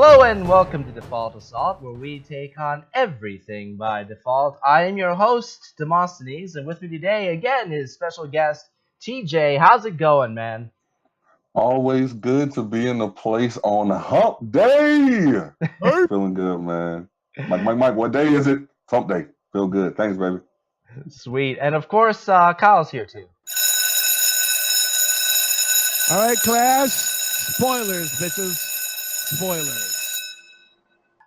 Hello and welcome to Default Assault, where we take on everything by default. I am your host, Demosthenes, and with me today again is special guest TJ. How's it going, man? Always good to be in the place on hump day. Feeling good, man. Mike, what day is it? It's hump day. Feel good. Thanks, baby. Sweet. And of course, Kyle's here too. All right, class. Spoilers, bitches. Spoilers.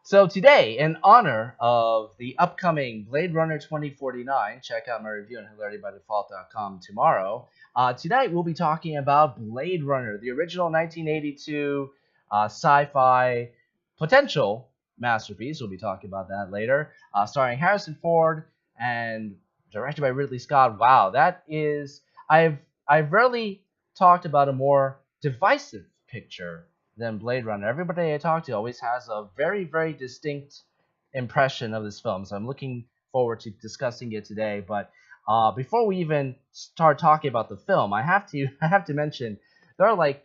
So today, in honor of the upcoming Blade Runner 2049, check out my review on hilaritybydefault.com tomorrow. Tonight we'll be talking about Blade Runner, the original 1982 sci-fi potential masterpiece. We'll be talking about that later. Starring Harrison Ford and directed by Ridley Scott. Wow, that is... I've rarely talked about a more divisive picture than Blade Runner. Everybody I talk to always has a very, very distinct impression of this film, so I'm looking forward to discussing it today. But before we even start talking about the film, I have to mention there are like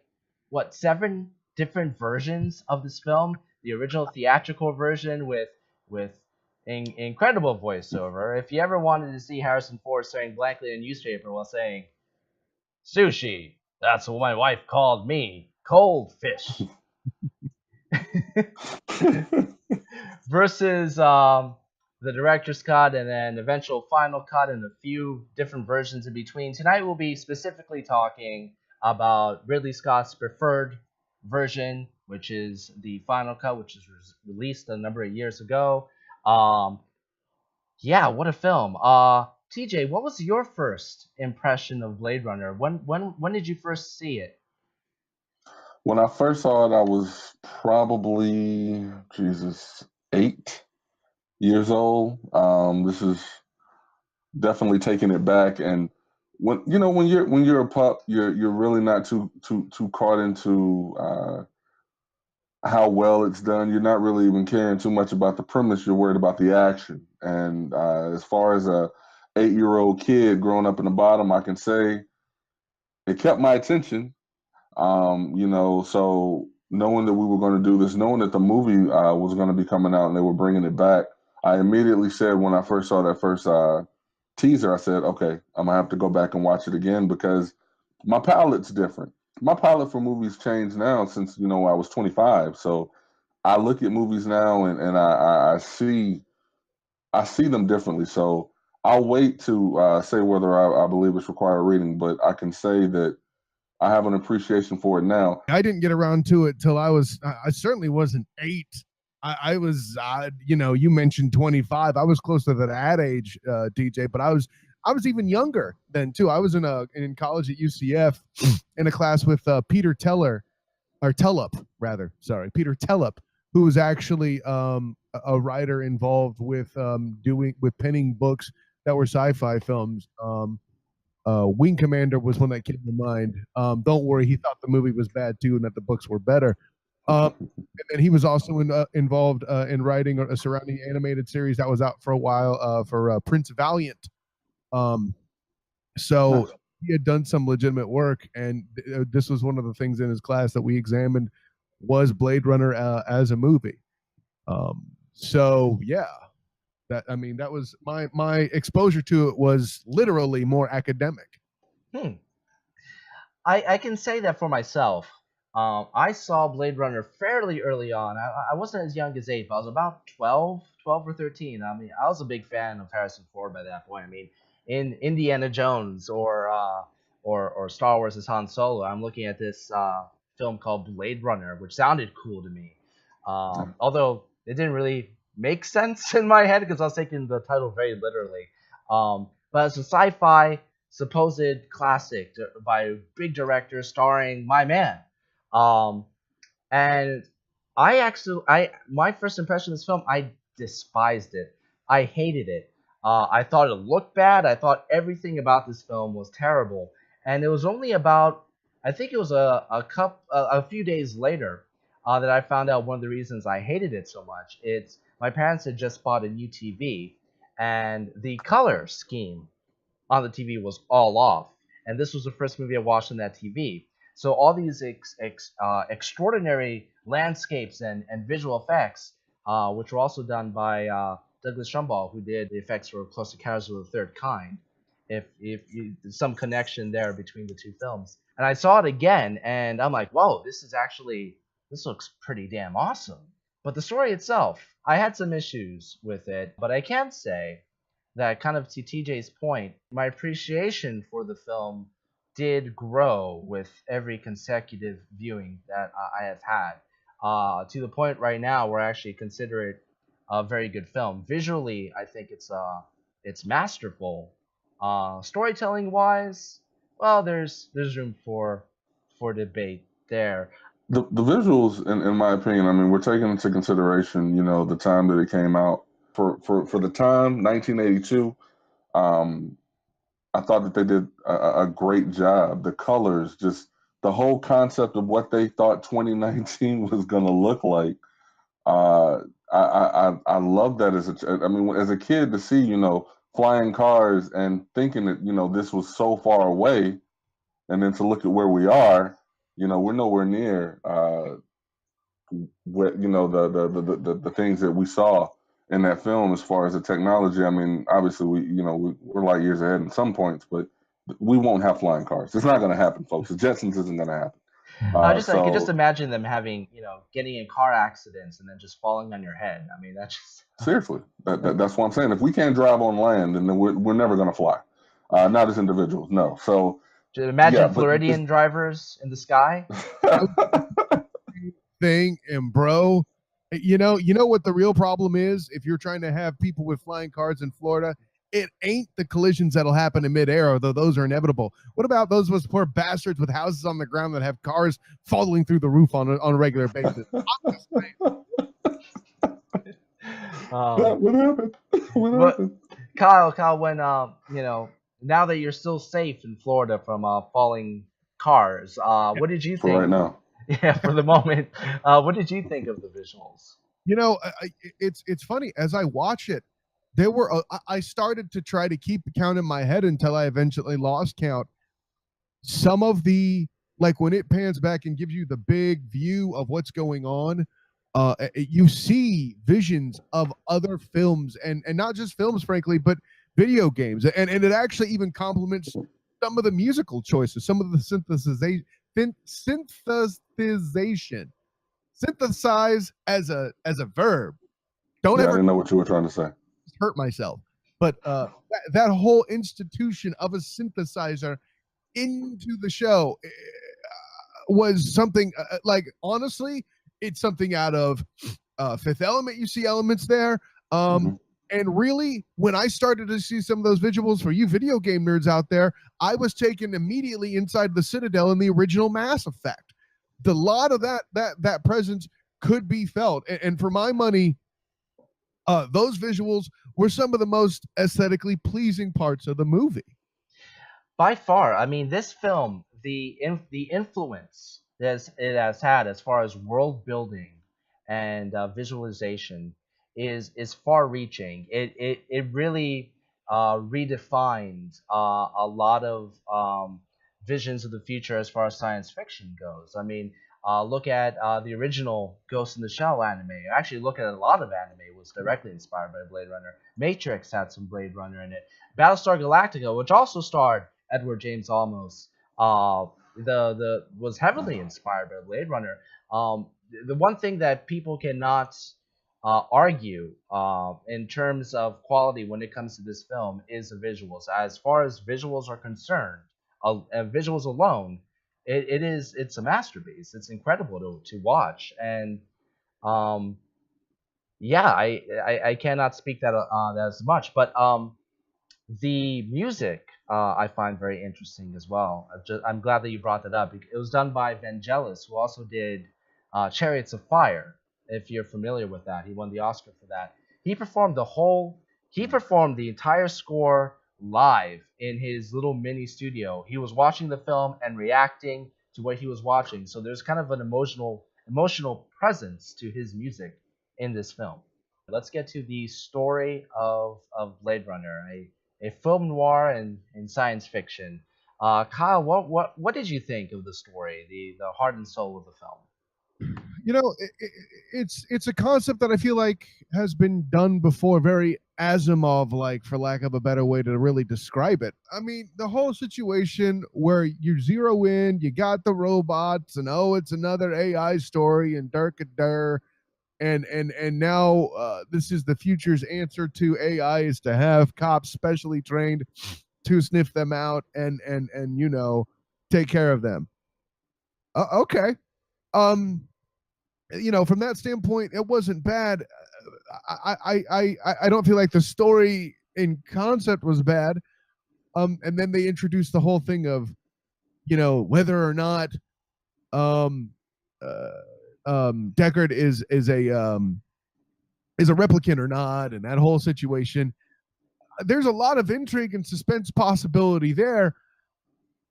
7 different versions of this film. The original theatrical version with incredible voiceover. If you ever wanted to see Harrison Ford staring blankly at a newspaper while saying "Sushi," that's what my wife called me. Cold fish. Versus the director's cut and then eventual final cut and a few different versions in between. Tonight we'll be specifically talking about Ridley Scott's preferred version, which is the final cut, which was released a number of years ago. Yeah, what a film. TJ, what was your first impression of Blade Runner? When did you first see it? When I first saw it, I was probably 8 years old. This is definitely taking it back, and when you're a pup, you're really not too caught into how well it's done. You're not really even caring too much about the premise. You're worried about the action. And as far as a 8-year-old kid growing up in the bottom, I can say it kept my attention. So knowing that we were going to do this, knowing that the movie was going to be coming out and they were bringing it back, I immediately said when I first saw that first teaser, I said, okay, I'm going to have to go back and watch it again because my palate's different. My palate for movies changed now since, I was 25. So I look at movies now and I see them differently. So I'll wait to say whether I believe it's required reading, but I can say that I have an appreciation for it now. I didn't get around to it till I certainly wasn't 8. I was, you mentioned 25. I was close to that age, DJ, but I was even younger then too. I was in college at UCF in a class with Peter Tellup, Peter Tellup, who was actually a writer involved with penning books that were sci-fi films. Wing Commander was one that came to mind. Don't worry, he thought the movie was bad too and that the books were better. And he was also involved in writing a surrounding animated series that was out for a while for Prince Valiant. So he had done some legitimate work, and this was one of the things in his class that we examined was Blade Runner as a movie. So yeah. That was my exposure to it was literally more academic. I can say that for myself. I saw Blade Runner fairly early on. I wasn't as young as 8, but I was about 12 or 13. I was a big fan of Harrison Ford by that point. In Indiana Jones or Star Wars as Han Solo, I'm looking at this film called Blade Runner, which sounded cool to me. Although it didn't really make sense in my head because I was taking the title very literally. But it's a sci-fi supposed classic by a big director starring my man. And my first impression of this film, I despised it. I hated it. I thought it looked bad. I thought everything about this film was terrible. And it was only about, I think it was a few days later that I found out one of the reasons I hated it so much. My parents had just bought a new TV, and the color scheme on the TV was all off. And this was the first movie I watched on that TV. So all these extraordinary landscapes and visual effects, which were also done by Douglas Trumbull, who did the effects for Close Encounters of the Third Kind. If you, there's some connection there between the two films, and I saw it again, and I'm like, whoa, this looks pretty damn awesome. But the story itself, I had some issues with it, but I can say that, kind of to TJ's point, my appreciation for the film did grow with every consecutive viewing that I have had. To the point right now where I actually consider it a very good film. Visually, I think it's masterful. Storytelling wise, well, there's room for debate there. The visuals, in my opinion, I mean, we're taking into consideration, the time that it came out. For the time, 1982, I thought that they did a great job. The colors, just the whole concept of what they thought 2019 was going to look like. I love that as a kid to see, flying cars and thinking that, this was so far away, and then to look at where we are, we're nowhere near what the things that we saw in that film as far as the technology. I mean, obviously we're light years ahead in some points, but we won't have flying cars. It's not going to happen, folks. The Jetsons isn't going to happen. I could just imagine them having, getting in car accidents and then just falling on your head. I mean, that's just seriously, that's what I'm saying. If we can't drive on land, then we're never going to fly. Not as individuals, no. So imagine Floridian drivers in the sky. Thing, and bro, you know what the real problem is? If you're trying to have people with flying cars in Florida, it ain't the collisions that'll happen in midair, although those are inevitable. What about those poor bastards with houses on the ground that have cars falling through the roof on a regular basis? What happened? What happened? Kyle, when now that you're still safe in Florida from falling cars, what did you think? For right now. Yeah, for the moment. What did you think of the visuals? It's funny. As I watch it, there were I started to try to keep count in my head until I eventually lost count. Some of the, like, when it pans back and gives you the big view of what's going on, you see visions of other films, and not just films, frankly, but video games, and it actually even complements some of the musical choices, some of the synthesization. Synthesize as a verb. I didn't know what you were trying to say. Hurt myself, but that whole institution of a synthesizer into the show was something like, honestly, it's something out of Fifth Element. You see elements there. And really, when I started to see some of those visuals, for you video game nerds out there, I was taken immediately inside the Citadel in the original Mass Effect. The lot of that presence could be felt. And for my money, those visuals were some of the most aesthetically pleasing parts of the movie. By far. I mean, this film, the influence that it has had as far as world building and visualization is far-reaching. It really redefined a lot of visions of the future as far as science fiction goes. I mean, look at the original Ghost in the Shell anime. Actually, look at a lot of anime was directly inspired by Blade Runner. Matrix had some Blade Runner in it. Battlestar Galactica, which also starred Edward James Olmos, was heavily inspired by Blade Runner. The one thing that people cannot argue in terms of quality when it comes to this film is the visuals. As far as visuals are concerned, visuals alone, it's a masterpiece. It's incredible to watch, and yeah, I cannot speak that as much, but the music I find very interesting as well. I'm glad that you brought that up. It was done by Vangelis, who also did Chariots of Fire. If you're familiar with that, he won the Oscar for that. He performed the entire score live in his little mini studio. He was watching the film and reacting to what he was watching. So there's kind of an emotional presence to his music in this film. Let's get to the story of Blade Runner, a film noir and science fiction. Kyle, what did you think of the story, the heart and soul of the film? You know, it's a concept that I feel like has been done before, very Asimov like, for lack of a better way to really describe it. I mean, the whole situation where you zero in, you got the robots, and oh, it's another AI story, and Durkadur, and now this is the future's answer to AI, is to have cops specially trained to sniff them out and take care of them. Okay. Um, from that standpoint, it wasn't bad. I don't feel like the story in concept was bad. And then they introduced the whole thing of, whether or not um uh Deckard is a replicant or not, and that whole situation. There's a lot of intrigue and suspense possibility there,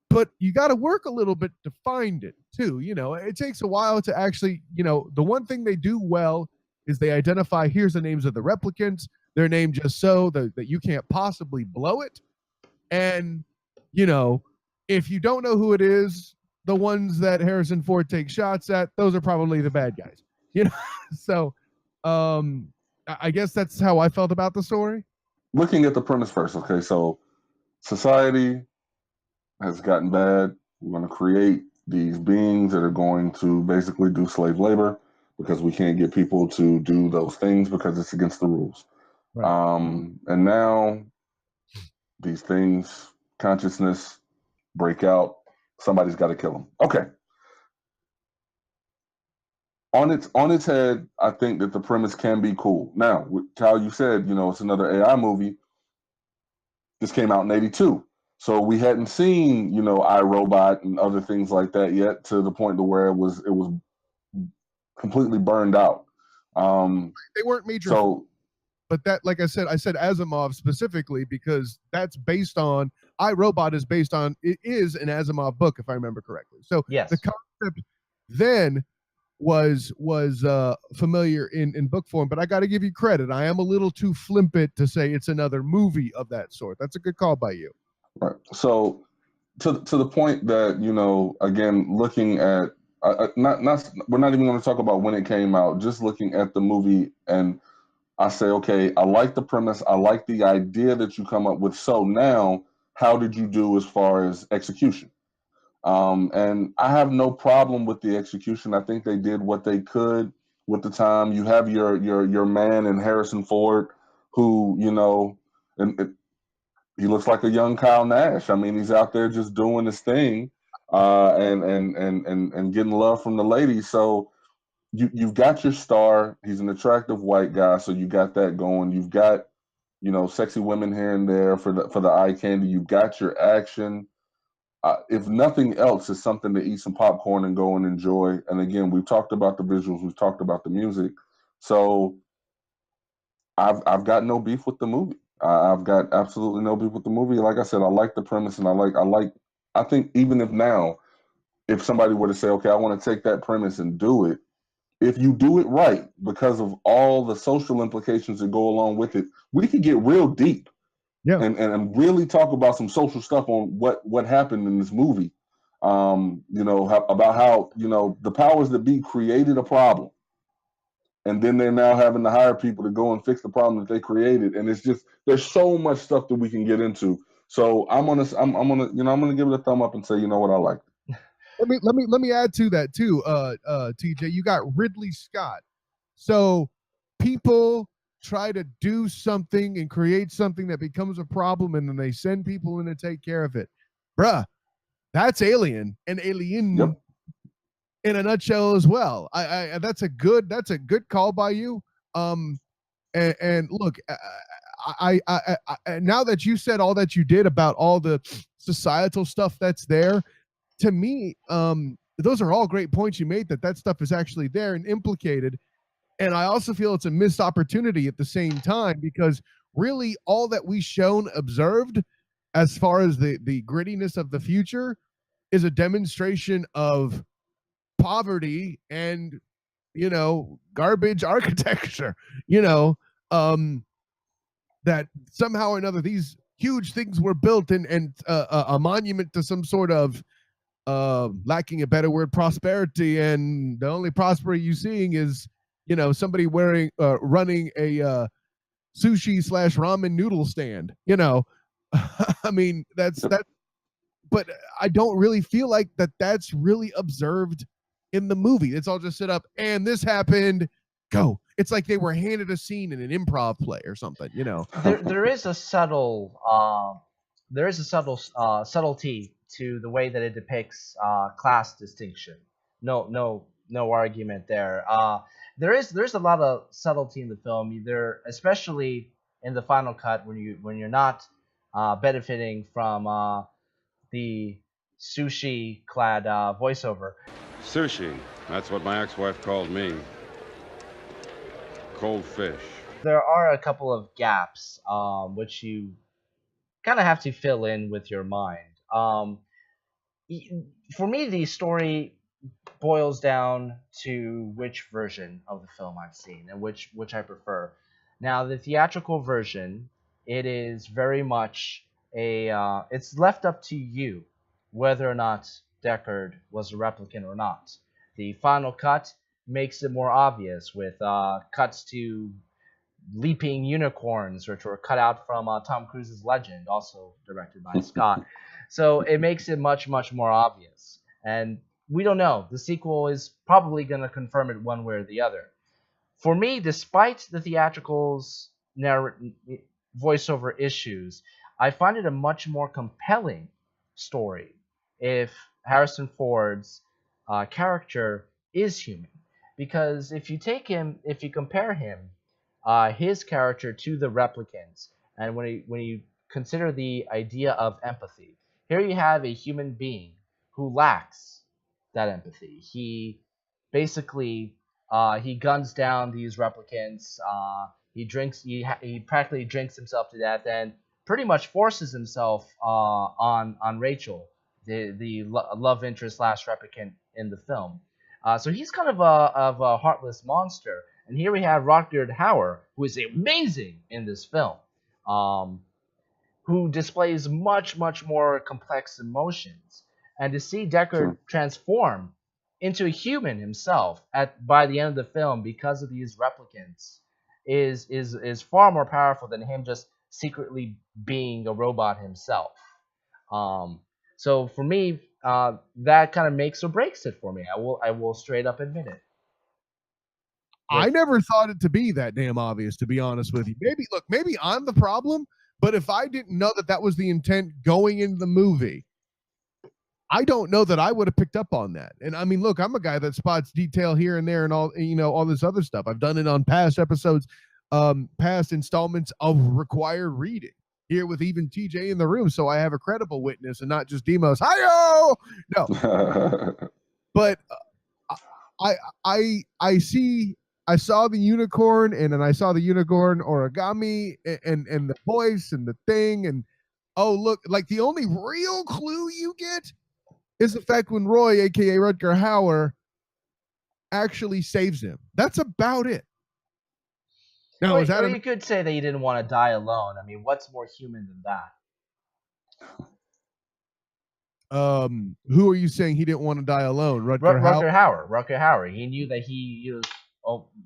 but you got to work a little bit to find it too. It takes a while to actually, the one thing they do well is they identify, here's the names of the replicants, their name just so that you can't possibly blow it. And, if you don't know who it is, the ones that Harrison Ford takes shots at, those are probably the bad guys. So I guess that's how I felt about the story. Looking at the premise first, okay, so society has gotten bad. We're going to create these beings that are going to basically do slave labor because we can't get people to do those things because it's against the rules. Right. And now these things, consciousness, break out. Somebody's got to kill them. Okay. On its head, I think that the premise can be cool. Now, Kyle, you said, it's another AI movie. This came out in '82. So we hadn't seen, iRobot and other things like that yet, to the point to where it was completely burned out. They weren't major. So, but that, like I said Asimov specifically because that's based on iRobot it is an Asimov book, if I remember correctly. So yes. The concept then was familiar in book form, but I got to give you credit. I am a little too flippant to say it's another movie of that sort. That's a good call by you. Right. So to the point that, again, looking at we're not even going to talk about when it came out, just looking at the movie, and I say, okay, I like the premise. I like the idea that you come up with. So now, how did you do as far as execution? And I have no problem with the execution. I think they did what they could with the time. You have your man in Harrison Ford, who, he looks like a young Kyle Nash. I mean, he's out there just doing his thing, and getting love from the ladies. So you've got your star. He's an attractive white guy, so you got that going. You've got, sexy women here and there for the eye candy. You've got your action. If nothing else, it's something to eat some popcorn and go and enjoy. And again, we've talked about the visuals, we've talked about the music. So I've got no beef with the movie. I've got absolutely no beef with the movie. Like I said, I like the premise, and I think even if somebody were to say, okay, I want to take that premise and do it, if you do it right, because of all the social implications that go along with it, we could get real deep. Yeah. And really talk about some social stuff on what happened in this movie. About how, the powers that be created a problem. And then they're now having to hire people to go and fix the problem that they created. And it's just, there's so much stuff that we can get into. So I'm gonna give it a thumb up and say, you know what, I like it. Let me add to that too, TJ. You got Ridley Scott. So people try to do something and create something that becomes a problem, and then they send people in to take care of it. Bruh, that's Alien and Alien. Yep. In a nutshell as well. I that's a good call by you. And look, I now that you said all that you did about all the societal stuff that's there, to me, those are all great points you made, that stuff is actually there and implicated. And I also feel it's a missed opportunity at the same time, because really all that we observed as far as the grittiness of the future is a demonstration of poverty and, garbage architecture, that somehow or another these huge things were built and a monument to some sort of lacking a better word, prosperity, and the only prosperity you're seeing is, you know, somebody running a sushi / ramen noodle stand, you know. I mean, that's that, but I don't really feel like that's really observed in the movie. It's all just set up, and this happened, go. It's like they were handed a scene in an improv play or something, you know. There is a subtlety to the way that it depicts class distinction. No argument there. There's a lot of subtlety in the film, either especially in the final cut when you're not benefiting from the sushi clad voiceover. Sushi. That's what my ex-wife called me. Cold fish. There are a couple of gaps which you kind of have to fill in with your mind. For me, the story boils down to which version of the film I've seen and which I prefer. Now, the theatrical version, it is very much it's left up to you whether or not Deckard was a replicant or not. The final cut makes it more obvious with cuts to leaping unicorns, which were cut out from Tom Cruise's Legend, also directed by Scott. So it makes it much more obvious. And we don't know. The sequel is probably going to confirm it one way or the other. For me, despite the theatrical's voiceover issues, I find it a much more compelling story if Harrison Ford's character is human. Because if you compare him, his character to the replicants, and when you consider the idea of empathy, here you have a human being who lacks that empathy. He basically he guns down these replicants. He practically drinks himself to death and pretty much forces himself on Rachel, the love interest / replicant in the film. So he's kind of a heartless monster. And here we have Rutger Hauer, who is amazing in this film, who displays much more complex emotions. And to see Deckard transform into a human himself by the end of the film because of these replicants is far more powerful than him just secretly being a robot himself. So for me, that kind of makes or breaks it for me. I will straight up admit it. I never thought it to be that damn obvious, to be honest with you. Maybe I'm the problem, but if I didn't know that was the intent going into the movie, I don't know that I would have picked up on that. And I mean, look, I'm a guy that spots detail here and there and all, you know, all this other stuff. I've done it on past episodes, past installments of required reading here with even TJ in the room. So I have a credible witness and not just Demos. Hi-yo! No, but I saw the unicorn, and then I saw the unicorn origami and the voice and the thing, and oh look, like the only real clue you get is the fact when Roy, aka Rutger Hauer, actually saves him. That's about it. Now, or you could say that he didn't want to die alone. I mean, what's more human than that? Who are you saying he didn't want to die alone? Rutger Hauer. Rutger Hauer. He knew that he was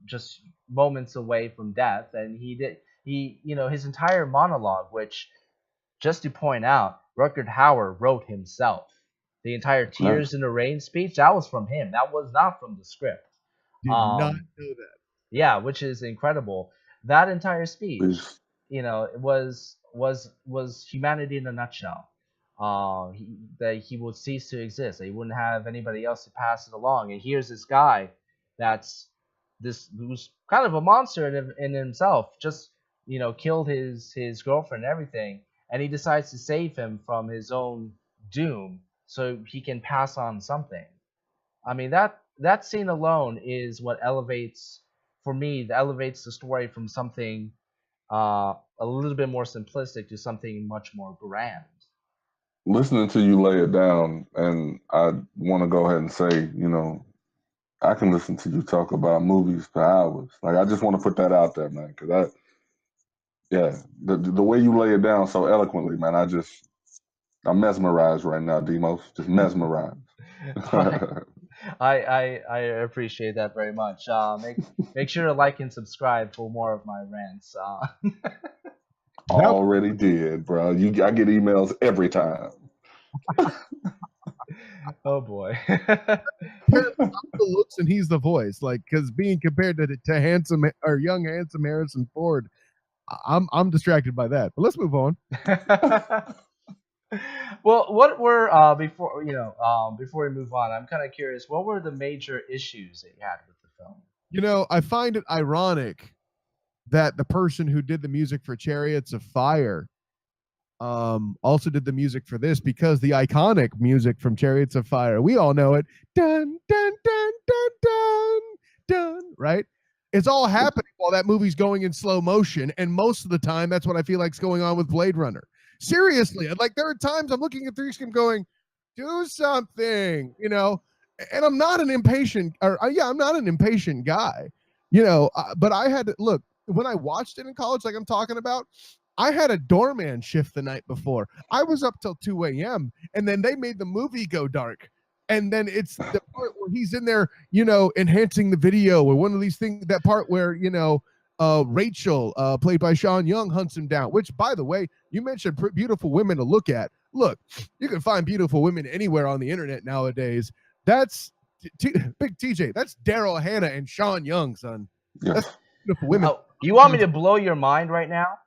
just moments away from death, and his entire monologue, which, just to point out, Rutger Hauer wrote himself. The entire Tears in the Rain speech, that was from him. That was not from the script. Did not know that. Yeah, which is incredible. That entire speech, was humanity in a nutshell. That he would cease to exist. That he wouldn't have anybody else to pass it along. And here's this guy who's kind of a monster in himself, just killed his girlfriend and everything, and he decides to save him from his own doom so he can pass on something. I mean, that scene alone is what elevates the story from something a little bit more simplistic to something much more grand. Listening to you lay it down, and I want to go ahead and say, I can listen to you talk about movies for hours. Like, I just want to put that out there, man, because Yeah, the way you lay it down so eloquently, man, I'm mesmerized right now, Demos. Just mesmerized. I appreciate that very much. Make sure to like and subscribe for more of my rants. Already did, bro. I get emails every time. Oh boy. I'm the looks and he's the voice, like, because being compared to handsome or young handsome Harrison Ford, I'm distracted by that. But let's move on. Well, what were before we move on, I'm kind of curious. What were the major issues that you had with the film? You know, I find it ironic that the person who did the music for Chariots of Fire also did the music for this, because the iconic music from Chariots of Fire, we all know it. Dun, dun, dun, dun, dun, dun, right? It's all happening while that movie's going in slow motion, and most of the time, that's what I feel like's going on with Blade Runner. Seriously, like there are times I'm looking at the screen going, do something, you know, and I'm not an impatient, I'm not an impatient guy, you know, but I had to look when I watched it in college, like I'm talking about. I had a doorman shift the night before. I was up till 2 a.m. and then they made the movie go dark. And then it's the part where he's in there, you know, enhancing the video, or one of these things, that part where, you know, Rachel, played by Sean Young, hunts him down, which, by the way, you mentioned beautiful women to look at. Look, you can find beautiful women anywhere on the internet nowadays. That's Big TJ. That's Daryl Hannah and Sean Young, son. Yes. That's beautiful women. Oh, you want me to blow your mind right now?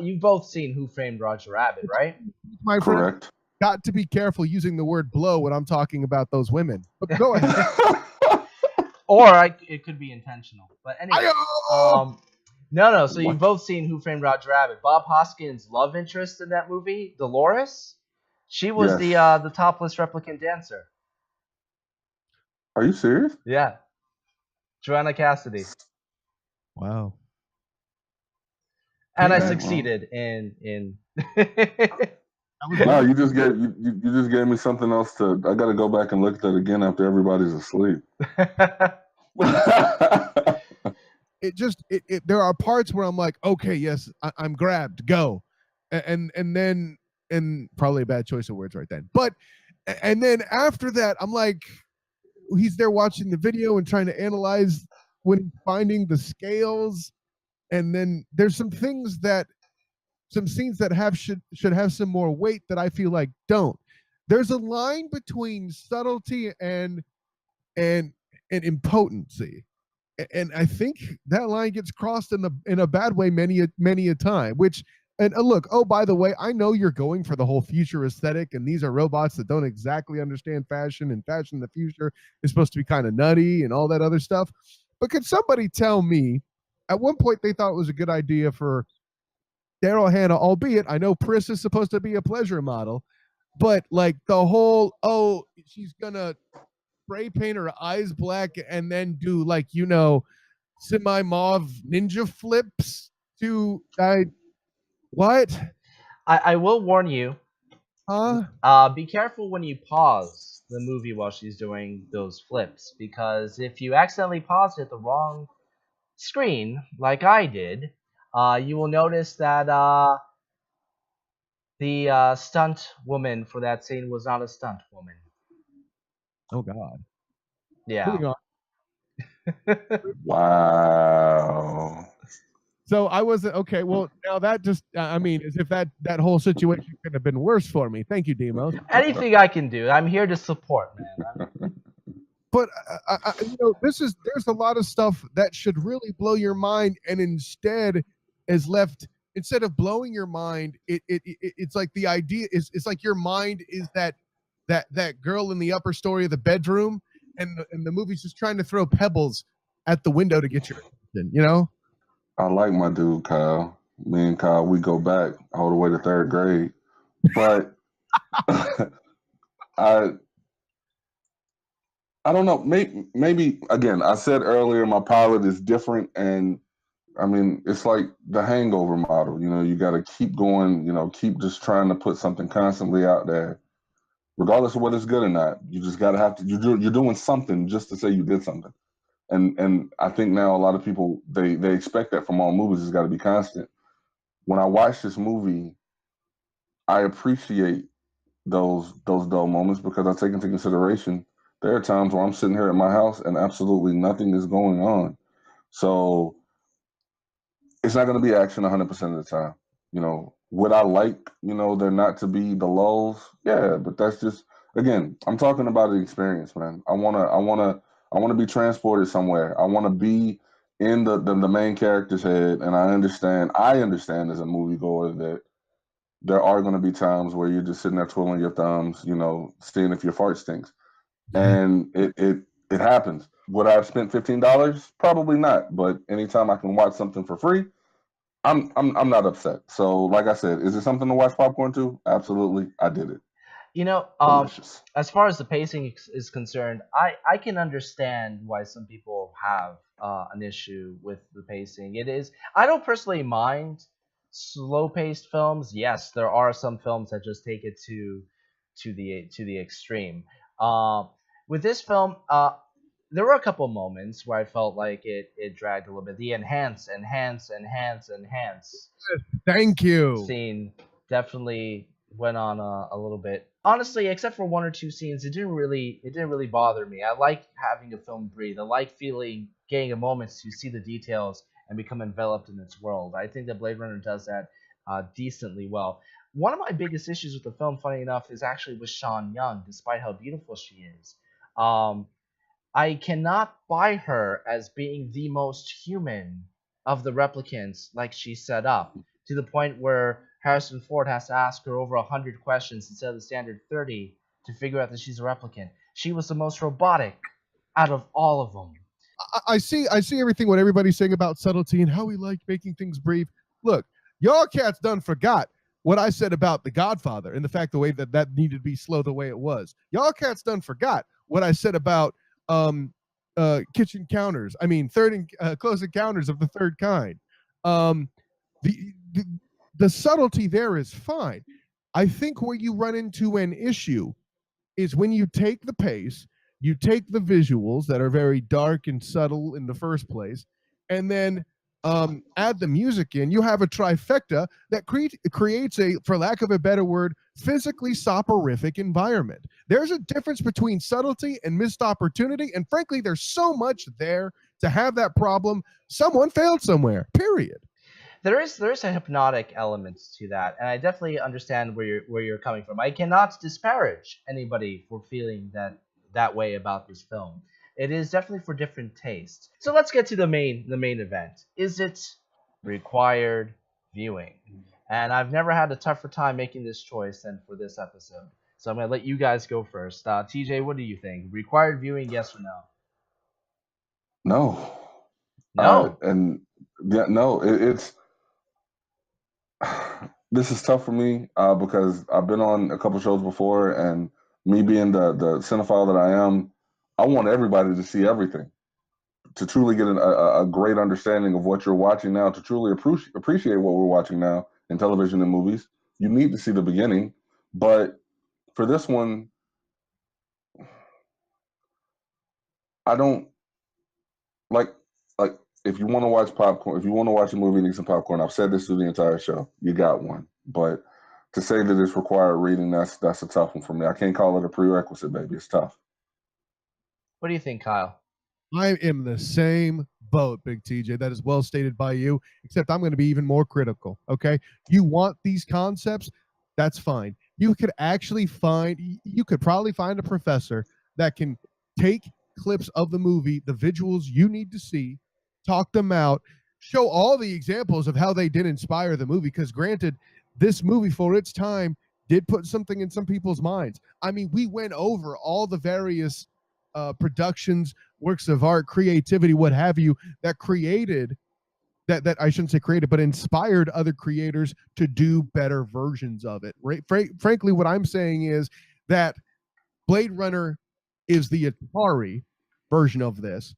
You've both seen Who Framed Roger Rabbit, right? My friend, correct. Got to be careful using the word blow when I'm talking about those women. But go ahead. Or it could be intentional. But anyway, no. So you've both seen Who Framed Roger Rabbit. Bob Hoskins' love interest in that movie, Dolores, she was the topless replicant dancer. Are you serious? Yeah, Joanna Cassidy. Wow. And I succeeded in. No, you just gave me something else to. I got to go back and look at that again after everybody's asleep. There are parts where I'm like, okay, yes, I'm grabbed, go, and then probably a bad choice of words right then. But and then after that, I'm like, he's there watching the video and trying to analyze when he's finding the scales, and then there's some scenes that should have some more weight that I feel like don't. There's a line between subtlety and impotency, and I think that line gets crossed in a bad way many a time. Which, and look, oh, by the way, I know you're going for the whole future aesthetic, and these are robots that don't exactly understand fashion, and fashion in the future is supposed to be kind of nutty and all that other stuff. But could somebody tell me, at one point they thought it was a good idea for Daryl Hannah, albeit I know Pris is supposed to be a pleasure model, but like the whole, oh, she's gonna spray paint her eyes black and then do, like, you know, semi-mauve ninja flips to what? I will warn you. Huh? Be careful when you pause the movie while she's doing those flips, because if you accidentally pause it at the wrong screen, like I did, you will notice that the stunt woman for that scene was not a stunt woman. Oh God. Yeah. Moving on. Wow. So I wasn't okay. Well, now that just, I mean, as if that whole situation could have been worse for me. Thank you, Demos. Anything I can do. I'm here to support, man. But you know, there's a lot of stuff that should really blow your mind, and instead is left. Instead of blowing your mind, it's like the idea is, it's like your mind is that girl in the upper story of the bedroom, and the movie's just trying to throw pebbles at the window to get your attention, you know? I like my dude Kyle. Me and Kyle, we go back all the way to third grade. But I don't know. Maybe again, I said earlier my pilot is different, and I mean it's like the Hangover model. You know, you got to keep going. You know, keep just trying to put something constantly out there, regardless of whether it's good or not. You just got to have to. You're doing something just to say you did something. And I think now a lot of people they expect that from all movies. It's got to be constant. when I watch this movie, I appreciate those dull moments because I take into consideration there are times where I'm sitting here at my house and absolutely nothing is going on. So it's not going to be action 100% of the time. Would I like, there not to be the lulls? Yeah, but that's just, again, I'm talking about the experience, man. I want to be transported somewhere. I want to be in the main character's head, and I understand as a moviegoer that there are going to be times where you're just sitting there twiddling your thumbs, seeing if your fart stinks, and it happens. Would I have spent $15? Probably not. But anytime I can watch something for free, I'm not upset. So, like I said, is it something to watch popcorn to? Absolutely, I did it. Delicious. As far as the pacing is concerned, I can understand why some people have an issue with the pacing. I don't personally mind slow-paced films. Yes, there are some films that just take it to the extreme. With this film, there were a couple moments where I felt like it dragged a little bit. The enhance Thank you. scene definitely went on a little bit. Honestly, except for one or two scenes, it didn't really bother me. I like having a film breathe. I like getting a moment to see the details and become enveloped in its world. I think that Blade Runner does that decently well. One of my biggest issues with the film, funny enough, is actually with Sean Young, despite how beautiful she is. Um, I cannot buy her as being the most human of the replicants like she's set up, to the point where Harrison Ford has to ask her over 100 questions instead of the standard 30 to figure out that she's a replicant. She was the most robotic out of all of them. I see everything what everybody's saying about subtlety and how we like making things brief. Look, y'all cats done forgot what I said about The Godfather and the fact the way that needed to be slow the way it was. Y'all cats done forgot what I said about kitchen counters. I mean, close encounters of the third kind. The, the the subtlety there is fine. I think where you run into an issue is when you take the pace, you take the visuals that are very dark and subtle in the first place, and then add the music in. You have a trifecta that creates a, for lack of a better word, physically soporific environment. There's a difference between subtlety and missed opportunity, and frankly, there's so much there to have that problem. Someone failed somewhere, period. There is a hypnotic element to that, and I definitely understand where you're coming from. I cannot disparage anybody for feeling that way about this film. It is definitely for different tastes. So let's get to the main event. Is it required viewing? And I've never had a tougher time making this choice than for this episode. So I'm gonna let you guys go first. TJ, what do you think? Required viewing, yes or no? No. No. And yeah, no, it's this is tough for me because I've been on a couple shows before, and me being the cinephile that I am, I want everybody to see everything, to truly get a great understanding of what you're watching now, to truly appreciate what we're watching now in television and movies. You need to see the beginning, but for this one, I don't like if you want to watch popcorn, if you want to watch a movie and eat some popcorn. I've said this through the entire show. You got one, but to say that it's required reading, that's a tough one for me. I can't call it a prerequisite, baby. It's tough. What do you think, Kyle? I am the same boat, Big TJ. That is well stated by you, except I'm going to be even more critical. Okay. You want these concepts? That's fine. You could probably find a professor that can take clips of the movie, the visuals you need to see, talk them out, show all the examples of how they did inspire the movie. Because granted, this movie for its time did put something in some people's minds. I mean, we went over all the various productions, works of art, creativity, what have you, that created that I shouldn't say created, but inspired other creators to do better versions of it. Right? Frankly, what I'm saying is that Blade Runner is the Atari version of this,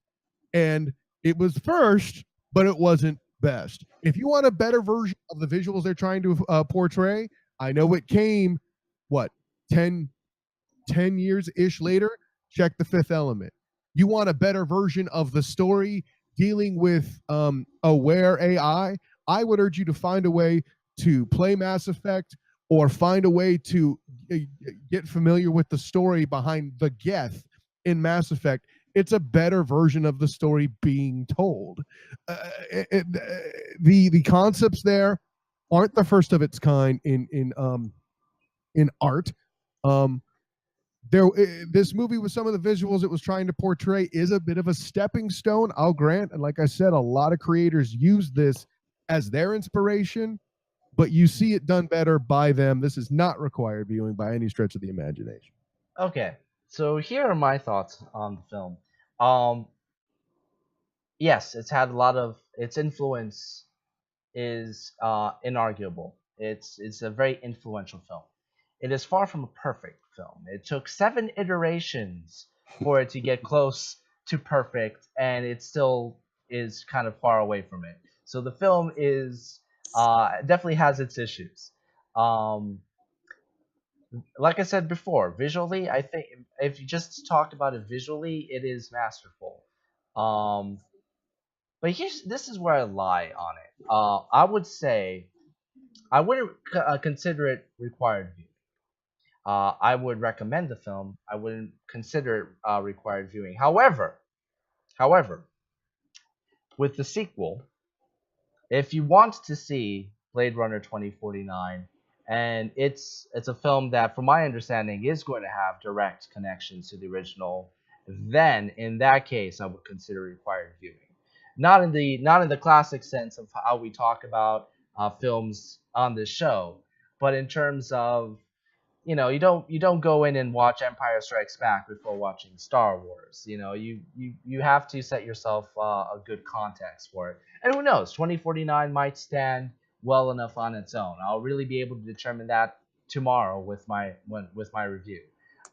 and it was first, but it wasn't best. If you want a better version of the visuals they're trying to portray, I know it came, what, 10 years-ish later? Check The Fifth Element. You want a better version of the story dealing with aware AI? I would urge you to find a way to play Mass Effect or find a way to get familiar with the story behind the Geth in Mass Effect. It's a better version of the story being told. The concepts there aren't the first of its kind in art. This movie with some of the visuals it was trying to portray is a bit of a stepping stone, I'll grant. And like I said, a lot of creators use this as their inspiration, but you see it done better by them. This is not required viewing by any stretch of the imagination. Okay, so here are my thoughts on the film. Yes, it's had a lot of its influence is inarguable. It's a very influential film. It is far from a perfect film. It took 7 iterations for it to get close to perfect, and it still is kind of far away from it. So the film is definitely has its issues. Like I said before, visually, I think if you just talk about it visually, it is masterful. But this is where I lie on it. I would say I wouldn't consider it required viewing. I would recommend the film. I wouldn't consider it required viewing. However, with the sequel, if you want to see Blade Runner 2049, and it's a film that, from my understanding, is going to have direct connections to the original, then in that case, I would consider required viewing. Not in the classic sense of how we talk about films on this show, but in terms of, you don't go in and watch Empire Strikes Back before watching Star Wars. You have to set yourself a good context for it. And who knows, 2049 might stand well enough on its own. I'll really be able to determine that tomorrow with my review.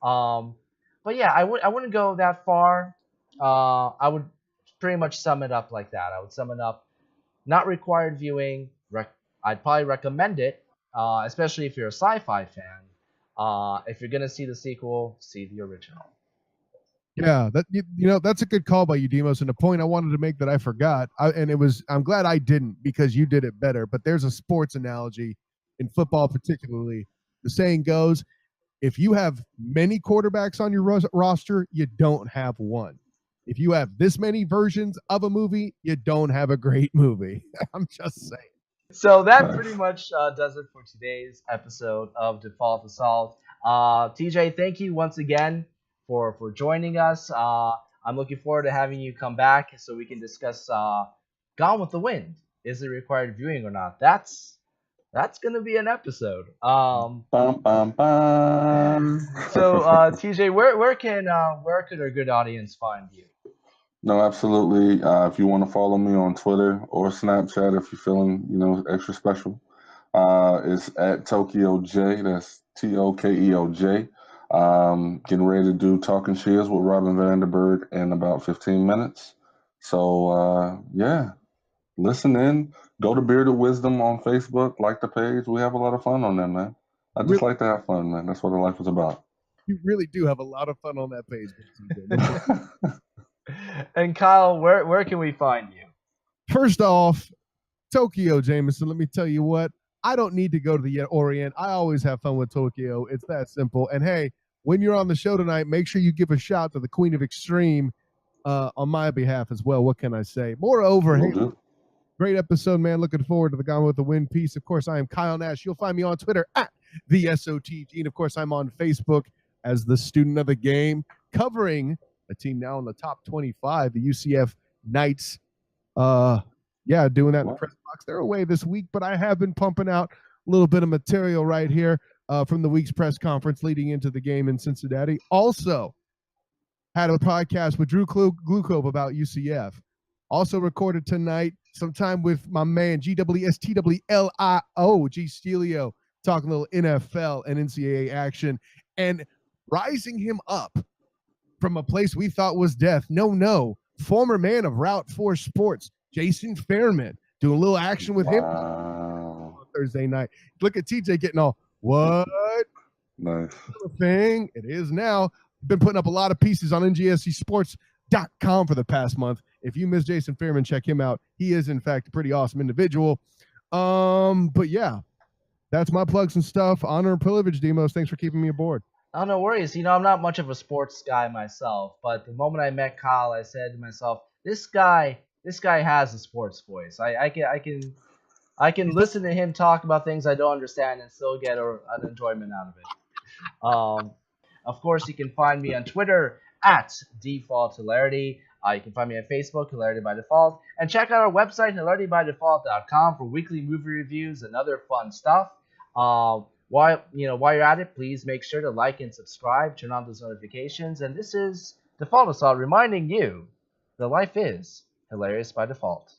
But yeah, I wouldn't go that far. I would pretty much sum it up like that. I would sum it up: not required viewing. I'd probably recommend it, especially if you're a sci-fi fan. If you're gonna see the sequel, see the original. Yeah, that's a good call by you, Demos. And the point I wanted to make that I forgot, I'm glad I didn't, because you did it better. But there's a sports analogy in football, particularly. The saying goes, if you have many quarterbacks on your roster, you don't have one. If you have this many versions of a movie, you don't have a great movie. I'm just saying. So that pretty much does it for today's episode of Default Assault. TJ, thank you once again for joining us. I'm looking forward to having you come back so we can discuss Gone with the Wind. Is it required viewing or not? That's gonna be an episode. Bum, bum, bum. So TJ, where could our good audience find you? No, absolutely. If you want to follow me on Twitter or Snapchat, if you're feeling, extra special, it's at Tokeo J. That's TOKEOJ. Getting ready to do Talking Shears with Robin Vanderberg in about 15 minutes. So, yeah, listen in. Go to Bearded Wisdom on Facebook. Like the page. We have a lot of fun on there, man. I just like to have fun, man. That's what life is about. You really do have a lot of fun on that page. And Kyle, where can we find you? First off, Tokeo Jamison, let me tell you what, I don't need to go to the Orient. I always have fun with Tokyo. It's that simple. And hey, when you're on the show tonight, make sure you give a shout to the Queen of Extreme on my behalf as well. What can I say? Moreover, hey, great episode, man. Looking forward to the Gone with the Wind piece. Of course, I am Kyle Nash. You'll find me on Twitter at the SOTG. And of course, I'm on Facebook as the student of the game, covering a team now in the top 25, the UCF Knights. Doing that in the press box. They're away this week, but I have been pumping out a little bit of material right here from the week's press conference leading into the game in Cincinnati. Also, had a podcast with Drew Glukov about UCF. Also recorded tonight, sometime with my man GWSTWLIO, G Stelio, talking a little NFL and NCAA action, and rising him up from a place we thought was death. No, former man of Route 4 Sports, Jason Fairman, doing a little action with him on Thursday night. Look at TJ getting all, what? Nice. Thing. It is now. Been putting up a lot of pieces on ngscsports.com for the past month. If you miss Jason Fairman, check him out. He is, in fact, a pretty awesome individual. But yeah, that's my plugs and stuff. Honor and privilege, Demos. Thanks for keeping me aboard. Oh, no worries. I'm not much of a sports guy myself, but the moment I met Kyle, I said to myself, this guy has a sports voice. I can listen to him talk about things I don't understand and still get an enjoyment out of it. Of course, you can find me on Twitter at Default Hilarity. You can find me on Facebook, Hilarity by Default, and check out our website, hilaritybydefault.com, for weekly movie reviews and other fun stuff. While you're at it, please make sure to like and subscribe, turn on those notifications, and this is Default Assault reminding you that life is hilarious by default.